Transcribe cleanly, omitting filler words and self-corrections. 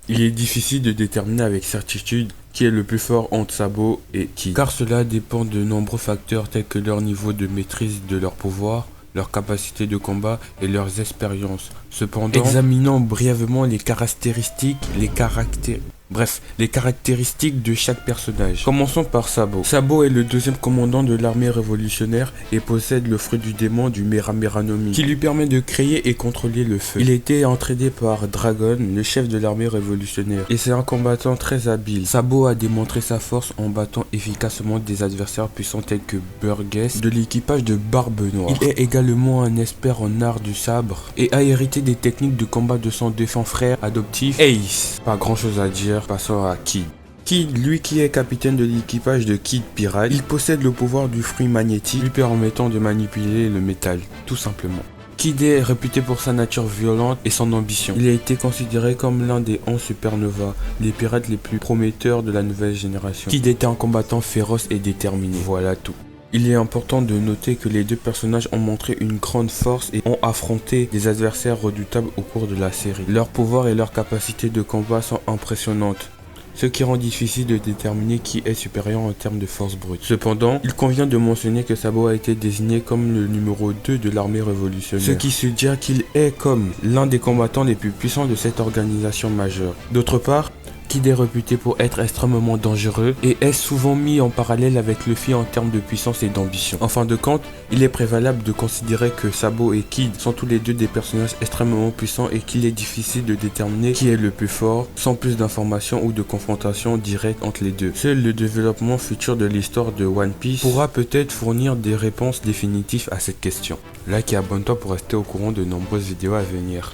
Il est difficile de déterminer avec certitude qui est le plus fort entre Sabo et Kid, car cela dépend de nombreux facteurs tels que leur niveau de maîtrise de leur pouvoir, leur capacité de combat et leurs expériences. Cependant, examinons brièvement les caractéristiques de chaque personnage. Commençons par Sabo. Sabo est le deuxième commandant de l'armée révolutionnaire et possède le fruit du démon du Mera Meranomi, qui lui permet de créer et contrôler le feu. Il a été entraîné par Dragon, le chef de l'armée révolutionnaire, et c'est un combattant très habile. Sabo a démontré sa force en battant efficacement des adversaires puissants tels que Burgess de l'équipage de Barbe Noire. Il est également un expert en art du sabre et a hérité des techniques de combat de son défunt frère adoptif Ace. Pas grand chose à dire, passons à Kid. Kid, lui qui est capitaine de l'équipage de Kid Pirate, il possède le pouvoir du fruit magnétique lui permettant de manipuler le métal, tout simplement. Kid est réputé pour sa nature violente et son ambition. Il a été considéré comme l'un des 11 Supernova, les pirates les plus prometteurs de la nouvelle génération. Kid était un combattant féroce et déterminé, voilà tout. Il est important de noter que les deux personnages ont montré une grande force et ont affronté des adversaires redoutables au cours de la série. Leur pouvoir et leur capacité de combat sont impressionnantes, ce qui rend difficile de déterminer qui est supérieur en termes de force brute. Cependant, il convient de mentionner que Sabo a été désigné comme le numéro 2 de l'armée révolutionnaire, ce qui suggère qu'il est comme l'un des combattants les plus puissants de cette organisation majeure. D'autre part, Kid est réputé pour être extrêmement dangereux et est souvent mis en parallèle avec Luffy en termes de puissance et d'ambition. En fin de compte, il est prévalable de considérer que Sabo et Kid sont tous les deux des personnages extrêmement puissants et qu'il est difficile de déterminer qui est le plus fort sans plus d'informations ou de confrontation directe entre les deux. Seul le développement futur de l'histoire de One Piece pourra peut-être fournir des réponses définitives à cette question. Like et abonne-toi pour rester au courant de nombreuses vidéos à venir.